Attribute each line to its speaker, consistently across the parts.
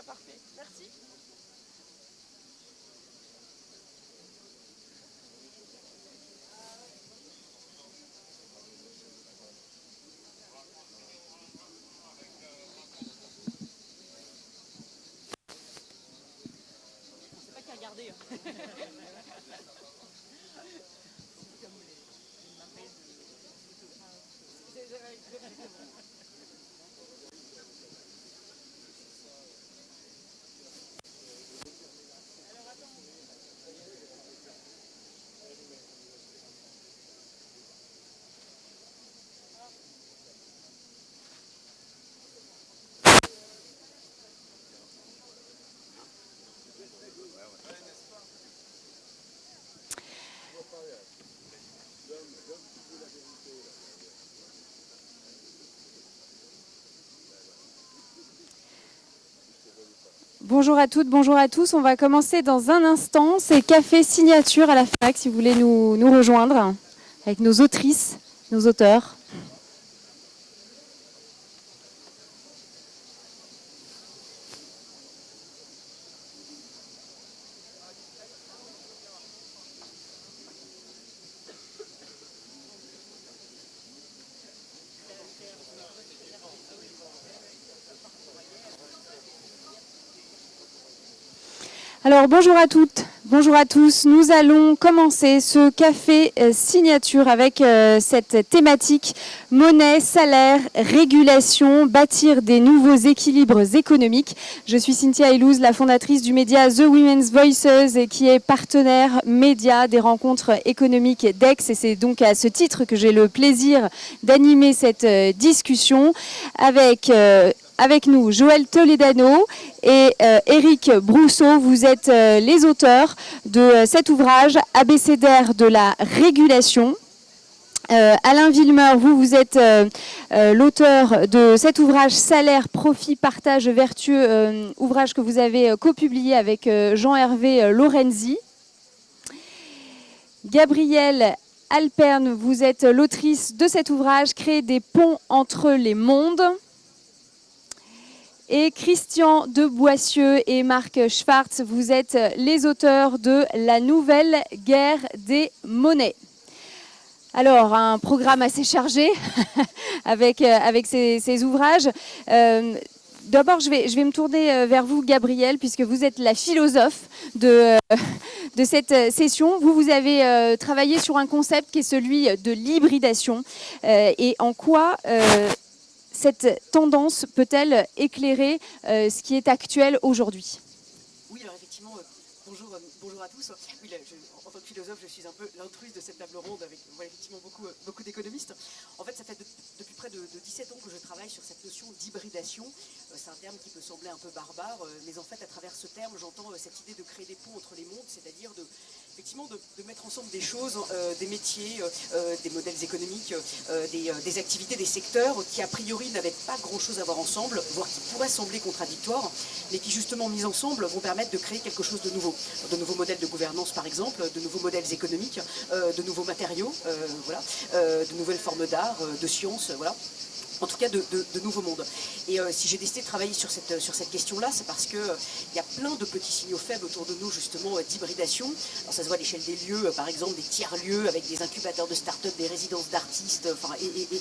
Speaker 1: Voilà, parfait. Merci. On sait pas qui a regardé.
Speaker 2: Bonjour à toutes, bonjour à tous. On va commencer dans un instant. C'est Café Signature à la FNAC, si vous voulez nous rejoindre, avec nos autrices, nos auteurs. Alors bonjour à toutes, bonjour à tous. Nous allons commencer ce café signature avec cette thématique monnaie, salaire, régulation, bâtir des nouveaux équilibres économiques. Je suis Cynthia Elouz, la fondatrice du média The Women's Voices et qui est partenaire média des rencontres économiques d'Aix. Et c'est donc à ce titre que j'ai le plaisir d'animer cette discussion avec nous Joël Toledano et Éric Brousseau. Vous êtes les auteurs de cet ouvrage abécédaire de la régulation. Alain Villemeur, vous êtes l'auteur de cet ouvrage Salaire, profit, partage vertueux, ouvrage que vous avez copublié avec Jean-Hervé Lorenzi. Gabrielle Alperne, vous êtes l'autrice de cet ouvrage Créer des ponts entre les mondes. Et Christian de Boissieu et Marc Schwartz, vous êtes les auteurs de La nouvelle guerre des monnaies. Alors, un programme assez chargé avec ces ouvrages. D'abord, je vais me tourner vers vous, Gabrielle, puisque vous êtes la philosophe de cette session. Vous avez travaillé sur un concept qui est celui de l'hybridation. Et en quoi cette tendance peut-elle éclairer ce qui est actuel aujourd'hui ?
Speaker 3: Oui, alors effectivement, bonjour à tous. Oui, en tant que philosophe, je suis un peu l'intruse de cette table ronde avec effectivement beaucoup d'économistes. En fait, ça fait depuis près de 17 ans que je travaille sur cette notion d'hybridation. C'est un terme qui peut sembler un peu barbare, mais en fait, à travers ce terme, j'entends cette idée de créer des ponts entre les mondes, c'est-à-dire effectivement de mettre ensemble des choses, des métiers, des modèles économiques, des activités, des secteurs qui a priori n'avaient pas grand-chose à voir ensemble, voire qui pourraient sembler contradictoires, mais qui justement mis ensemble vont permettre de créer quelque chose de nouveau. De nouveaux modèles de gouvernance par exemple, de nouveaux modèles économiques, de nouveaux matériaux, de nouvelles formes d'art, de sciences, voilà. En tout cas de nouveaux mondes. Et si j'ai décidé de travailler sur cette question-là, c'est parce qu'il y a plein de petits signaux faibles autour de nous, justement, d'hybridation. Alors ça se voit à l'échelle des lieux, par exemple, des tiers-lieux avec des incubateurs de start-up, des résidences d'artistes,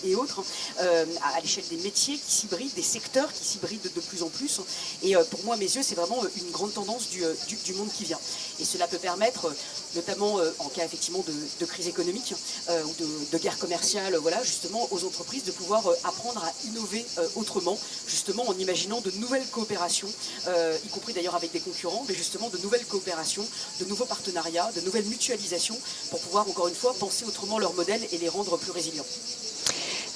Speaker 3: et autres. À l'échelle des métiers qui s'hybrident, des secteurs qui s'hybrident de plus en plus. Et pour moi, à mes yeux, c'est vraiment une grande tendance du monde qui vient. Et cela peut permettre, notamment en cas effectivement de crise économique ou de guerre commerciale, voilà, justement, aux entreprises de pouvoir apprendre à innover autrement, justement en imaginant de nouvelles coopérations, y compris d'ailleurs avec des concurrents, mais justement de nouvelles coopérations, de nouveaux partenariats, de nouvelles mutualisations, pour pouvoir encore une fois penser autrement leurs modèles et les rendre plus résilients.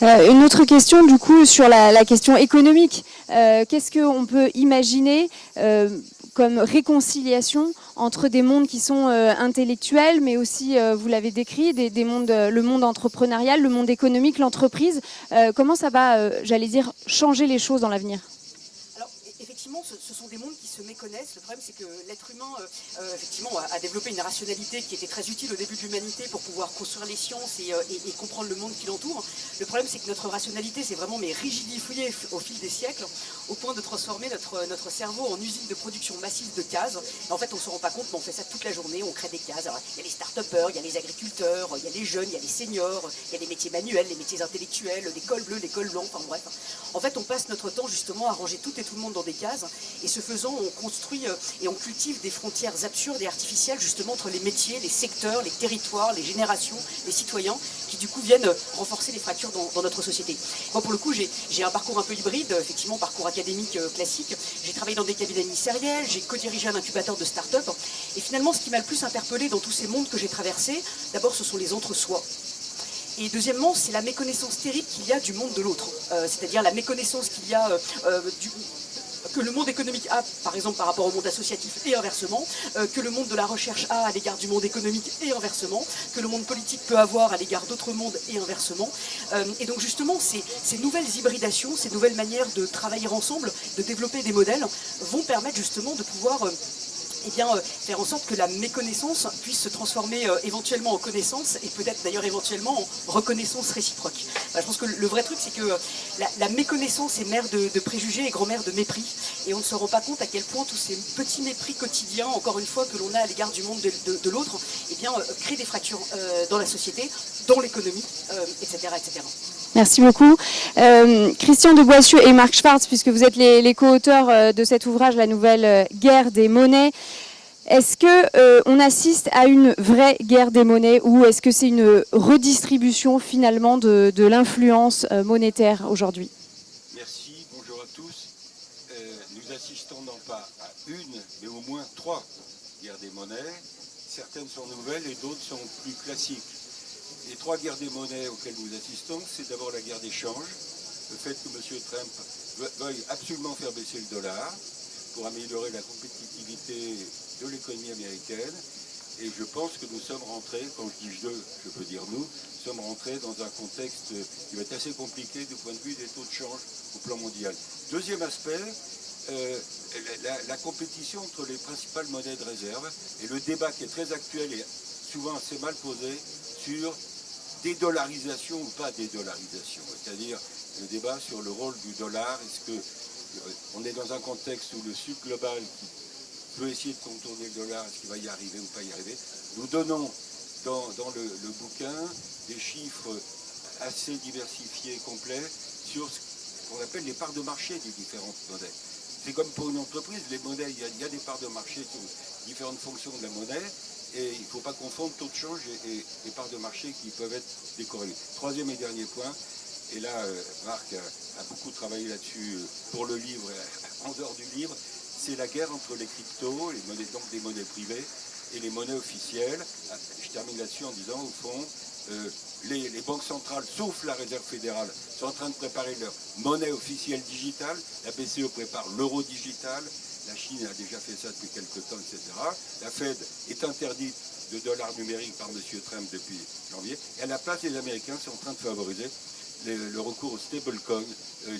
Speaker 2: Une autre question du coup sur la question économique. Qu'est-ce qu'on peut imaginer comme réconciliation entre des mondes qui sont intellectuels, mais aussi, vous l'avez décrit, des mondes, le monde entrepreneurial, le monde économique, l'entreprise. Comment ça va, j'allais dire, changer les choses dans l'avenir ?
Speaker 3: Alors, effectivement, ce sont des mondes qui se méconnaissent. Le problème, c'est que l'être humain, effectivement, a développé une rationalité qui était très utile au début de l'humanité pour pouvoir construire les sciences et comprendre le monde qui l'entoure. Le problème, c'est que notre rationalité s'est vraiment rigidifiée au fil des siècles, au point de transformer notre cerveau en usine de production massive de cases. Et en fait, on ne se rend pas compte, mais on fait ça toute la journée, on crée des cases. Alors, il y a les start-upers, il y a les agriculteurs, il y a les jeunes, il y a les seniors, il y a les métiers manuels, les métiers intellectuels, les cols bleus, les cols blancs, enfin bref. En fait, on passe notre temps justement à ranger tout et tout le monde dans des cases, et ce faisant, on construit et on cultive des frontières absurdes et artificielles justement entre les métiers, les secteurs, les territoires, les générations, les citoyens, qui du coup viennent renforcer les fractures dans notre société. Moi, pour le coup, j'ai un parcours un peu hybride, effectivement, parcours académique classique. J'ai travaillé dans des cabinets ministériels, j'ai co-dirigé un incubateur de start-up, et finalement, ce qui m'a le plus interpellé dans tous ces mondes que j'ai traversés, d'abord, ce sont les entre-soi. Et deuxièmement, c'est la méconnaissance terrible qu'il y a du monde de l'autre. C'est-à-dire la méconnaissance qu'il y a que le monde économique a, par exemple, par rapport au monde associatif et inversement, que le monde de la recherche a à l'égard du monde économique et inversement, que le monde politique peut avoir à l'égard d'autres mondes et inversement. Et donc justement, ces nouvelles hybridations, ces nouvelles manières de travailler ensemble, de développer des modèles, vont permettre justement de pouvoir faire en sorte que la méconnaissance puisse se transformer éventuellement en connaissance et peut-être d'ailleurs éventuellement en reconnaissance réciproque. Je pense que le vrai truc, c'est que la méconnaissance est mère de préjugés et grand-mère de mépris, et on ne se rend pas compte à quel point tous ces petits mépris quotidiens, encore une fois, que l'on a à l'égard du monde de l'autre, créent des fractures dans la société, dans l'économie, etc., etc.
Speaker 2: Merci beaucoup. Christian de Boissieu et Marc Schwartz, puisque vous êtes les co-auteurs de cet ouvrage, La nouvelle guerre des monnaies, est-ce qu'on assiste à une vraie guerre des monnaies ou est-ce que c'est une redistribution finalement de l'influence monétaire aujourd'hui?
Speaker 4: Merci, bonjour à tous. Nous assistons non pas à une, mais au moins 3 guerres des monnaies. Certaines sont nouvelles et d'autres sont plus classiques. Les 3 guerres des monnaies auxquelles nous assistons, c'est d'abord la guerre d'échange, le fait que M. Trump veuille absolument faire baisser le dollar pour améliorer la compétitivité de l'économie américaine. Et je pense que nous sommes rentrés, quand je dis je peux dire nous sommes rentrés dans un contexte qui va être assez compliqué du point de vue des taux de change au plan mondial. Deuxième aspect, la compétition entre les principales monnaies de réserve et le débat qui est très actuel et souvent assez mal posé sur dédollarisation ou pas dédollarisation, c'est-à-dire le débat sur le rôle du dollar. Est-ce que on est dans un contexte où le Sud global qui peut essayer de contourner le dollar, est-ce qu'il va y arriver ou pas y arriver? Nous donnons dans le bouquin des chiffres assez diversifiés, complets, sur ce qu'on appelle les parts de marché des différentes monnaies. C'est comme pour une entreprise, les monnaies, il y a des parts de marché sur différentes fonctions de la monnaie, et il ne faut pas confondre taux de change et parts de marché qui peuvent être décorrélées. Troisième et dernier point, et là Marc a beaucoup travaillé là-dessus pour le livre, en dehors du livre, c'est la guerre entre les cryptos, les monnaies, donc des monnaies privées, et les monnaies officielles. Je termine là-dessus en disant, au fond, les banques centrales, sauf la Réserve fédérale, sont en train de préparer leur monnaie officielle digitale. La BCE prépare l'euro digital. La Chine a déjà fait ça depuis quelques temps, etc. La Fed est interdite de dollars numériques par M. Trump depuis janvier. Et à la place, les Américains sont en train de favoriser le recours au stablecoin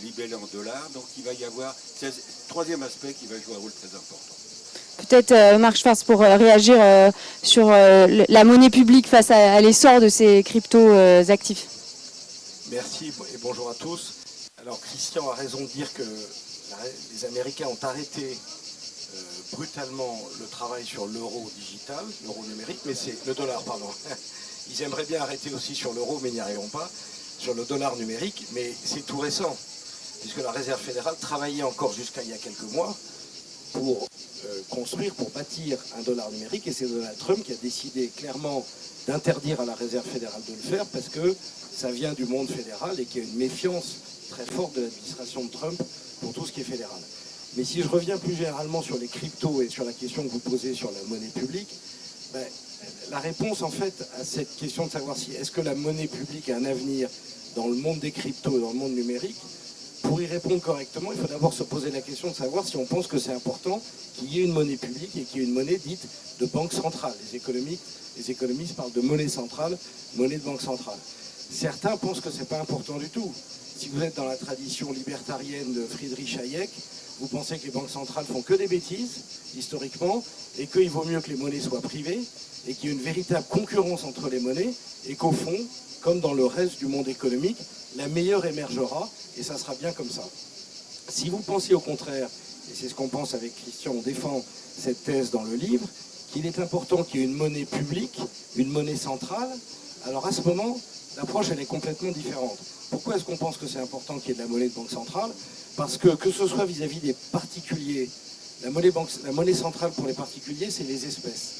Speaker 4: libellé en dollars. Donc il va y avoir ce troisième aspect qui va jouer un rôle très important.
Speaker 2: Peut-être Marc Schwartz pour réagir sur la monnaie publique face à l'essor de ces crypto-actifs.
Speaker 5: Merci et bonjour à tous. Alors Christian a raison de dire que les Américains ont arrêté brutalement le travail sur l'euro digital, l'euro numérique, mais c'est le dollar, pardon. Ils aimeraient bien arrêter aussi sur l'euro, mais n'y arriveront pas, sur le dollar numérique, mais c'est tout récent, puisque la Réserve fédérale travaillait encore jusqu'à il y a quelques mois pour construire, pour bâtir un dollar numérique, et c'est Donald Trump qui a décidé clairement d'interdire à la Réserve fédérale de le faire, parce que ça vient du monde fédéral et qu'il y a une méfiance très forte de l'administration de Trump pour tout ce qui est fédéral. Mais si je reviens plus généralement sur les cryptos et sur la question que vous posez sur la monnaie publique, la réponse en fait à cette question de savoir si est-ce que la monnaie publique a un avenir dans le monde des cryptos, dans le monde numérique, pour y répondre correctement, il faut d'abord se poser la question de savoir si on pense que c'est important qu'il y ait une monnaie publique et qu'il y ait une monnaie dite de banque centrale. Les économistes parlent de monnaie centrale, monnaie de banque centrale. Certains pensent que ce n'est pas important du tout. si vous êtes dans la tradition libertarienne de Friedrich Hayek, vous pensez que les banques centrales font que des bêtises, historiquement, et qu'il vaut mieux que les monnaies soient privées, et qu'il y ait une véritable concurrence entre les monnaies, et qu'au fond, comme dans le reste du monde économique, la meilleure émergera, et ça sera bien comme ça. Si vous pensez au contraire, et c'est ce qu'on pense avec Christian, on défend cette thèse dans le livre, qu'il est important qu'il y ait une monnaie publique, une monnaie centrale, alors à ce moment, l'approche elle est complètement différente. Pourquoi est-ce qu'on pense que c'est important qu'il y ait de la monnaie de banque centrale? Parce que ce soit vis-à-vis des particuliers, la monnaie centrale pour les particuliers, c'est les espèces.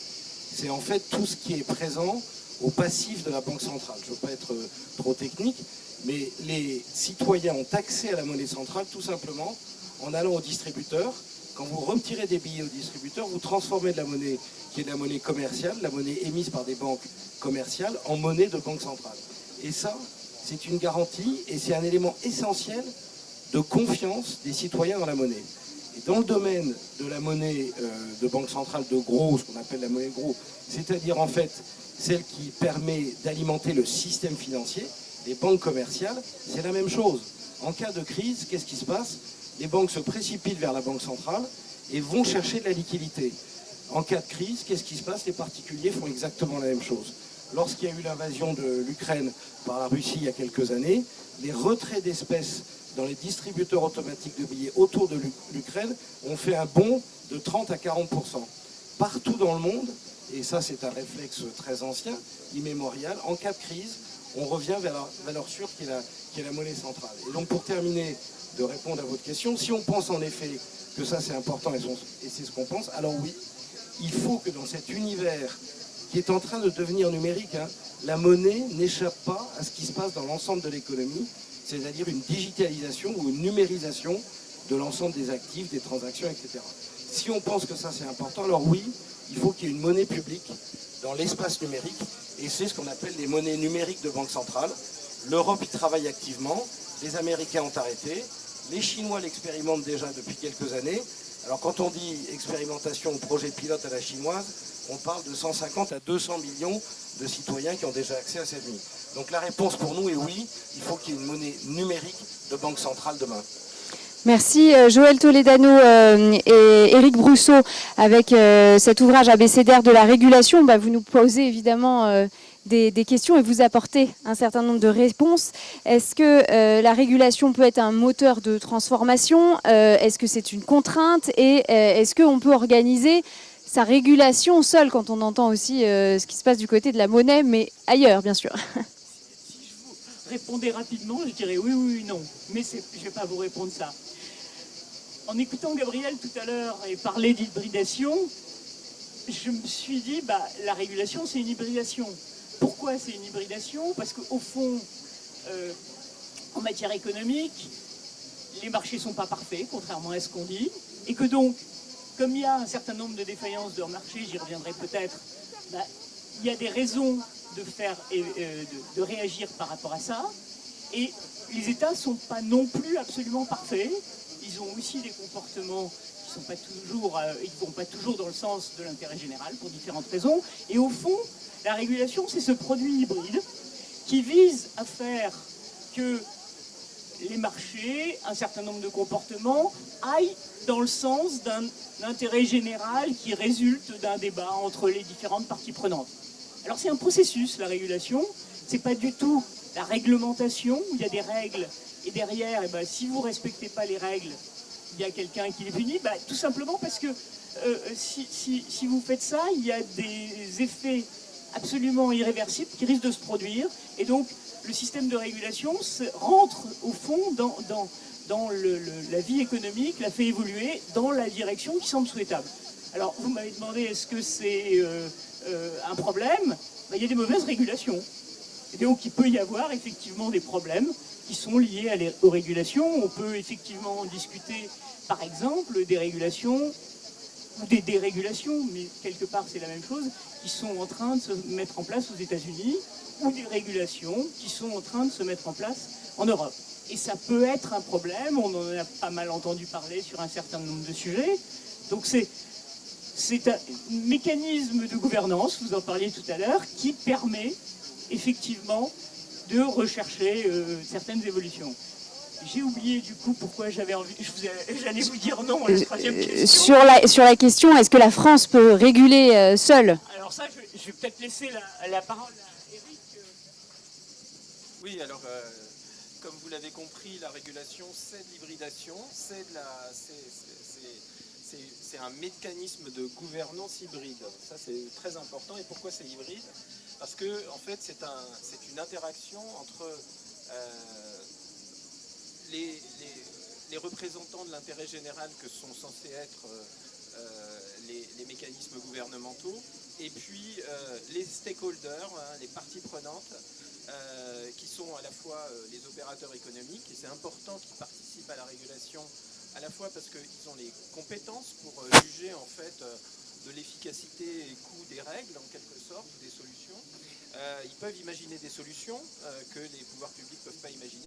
Speaker 5: C'est en fait tout ce qui est présent au passif de la banque centrale. Je ne veux pas être trop technique, mais les citoyens ont accès à la monnaie centrale tout simplement en allant au distributeur. Quand vous retirez des billets au distributeur, vous transformez de la monnaie qui est de la monnaie commerciale, la monnaie émise par des banques commerciales, en monnaie de banque centrale. Et ça, c'est une garantie et c'est un élément essentiel de confiance des citoyens dans la monnaie. Et dans le domaine de la monnaie de banque centrale de gros, ce qu'on appelle la monnaie de gros, c'est-à-dire en fait celle qui permet d'alimenter le système financier, les banques commerciales, c'est la même chose. En cas de crise, qu'est-ce qui se passe? Les banques se précipitent vers la banque centrale et vont chercher de la liquidité. En cas de crise, qu'est-ce qui se passe? Les particuliers font exactement la même chose. Lorsqu'il y a eu l'invasion de l'Ukraine par la Russie il y a quelques années, les retraits d'espèces dans les distributeurs automatiques de billets autour de l'Ukraine ont fait un bond de 30 à 40%. Partout dans le monde, et ça c'est un réflexe très ancien, immémorial, en cas de crise, on revient vers la valeur sûre qui est la monnaie centrale. Et donc pour terminer de répondre à votre question, si on pense en effet que ça c'est important et c'est ce qu'on pense, alors oui, il faut que dans cet univers qui est en train de devenir numérique, la monnaie n'échappe pas à ce qui se passe dans l'ensemble de l'économie, c'est-à-dire une digitalisation ou une numérisation de l'ensemble des actifs, des transactions, etc. Si on pense que ça c'est important, alors oui, il faut qu'il y ait une monnaie publique dans l'espace numérique, et c'est ce qu'on appelle les monnaies numériques de banque centrale. L'Europe y travaille activement, les Américains ont arrêté, les Chinois l'expérimentent déjà depuis quelques années. Alors quand on dit expérimentation ou projet pilote à la chinoise, on parle de 150 à 200 millions de citoyens qui ont déjà accès à cette ligne. Donc la réponse pour nous est oui, il faut qu'il y ait une monnaie numérique de banque centrale demain.
Speaker 2: Merci Joël Toledano et Éric Brousseau avec cet ouvrage abécédaire de la régulation. Vous nous posez évidemment des questions et vous apportez un certain nombre de réponses. Est-ce que la régulation peut être un moteur de transformation? Est-ce que c'est une contrainte? Et est-ce qu'on peut organiser sa régulation seule quand on entend aussi ce qui se passe du côté de la monnaie, mais ailleurs bien sûr?
Speaker 1: Si je vous répondais rapidement, je dirais oui, oui, non. Mais je ne vais pas vous répondre ça. En écoutant Gabriel tout à l'heure et parler d'hybridation, je me suis dit, la régulation, c'est une hybridation. Pourquoi c'est une hybridation? Parce qu'au fond, en matière économique, les marchés ne sont pas parfaits, contrairement à ce qu'on dit, et que donc, comme il y a un certain nombre de défaillances de marché, j'y reviendrai peut-être, il y a des raisons de réagir par rapport à ça, et les États ne sont pas non plus absolument parfaits. Ils ont aussi des comportements qui sont pas toujours, ils ne vont pas toujours dans le sens de l'intérêt général pour différentes raisons. Et au fond, la régulation, c'est ce produit hybride qui vise à faire que les marchés, un certain nombre de comportements, aillent dans le sens d'un intérêt général qui résulte d'un débat entre les différentes parties prenantes. Alors c'est un processus, la régulation. C'est pas du tout la réglementation où il y a des règles. Et derrière, si vous ne respectez pas les règles, il y a quelqu'un qui les punit, tout simplement parce que si vous faites ça, il y a des effets absolument irréversibles qui risquent de se produire. Et donc, le système de régulation rentre au fond dans la vie économique, la fait évoluer dans la direction qui semble souhaitable. Alors, vous m'avez demandé, est-ce que c'est un problème? Il y a des mauvaises régulations. Et donc, il peut y avoir effectivement des problèmes qui sont liés aux régulations. On peut effectivement discuter, par exemple, des régulations ou des dérégulations, mais quelque part c'est la même chose, qui sont en train de se mettre en place aux États-Unis, ou des régulations qui sont en train de se mettre en place en Europe. Et ça peut être un problème, on en a pas mal entendu parler sur un certain nombre de sujets. Donc c'est un mécanisme de gouvernance, vous en parliez tout à l'heure, qui permet effectivement de rechercher certaines évolutions. J'ai oublié du coup pourquoi j'avais envie. J'allais vous dire non à la troisième question.
Speaker 2: Sur la question, est-ce que la France peut réguler seule?
Speaker 1: Alors ça, je vais peut-être laisser la parole à Eric.
Speaker 6: Oui, alors, comme vous l'avez compris, la régulation, c'est de l'hybridation, c'est un mécanisme de gouvernance hybride. Ça, c'est très important. Et pourquoi c'est hybride? Parce que, en fait, c'est une interaction entre les représentants de l'intérêt général que sont censés être les mécanismes gouvernementaux, et puis les stakeholders, les parties prenantes, qui sont à la fois les opérateurs économiques, et c'est important qu'ils participent à la régulation, à la fois parce qu'ils ont les compétences pour juger en fait de l'efficacité et coût des règles en quelque sorte, des solutions. Ils peuvent imaginer des solutions que les pouvoirs publics ne peuvent pas imaginer.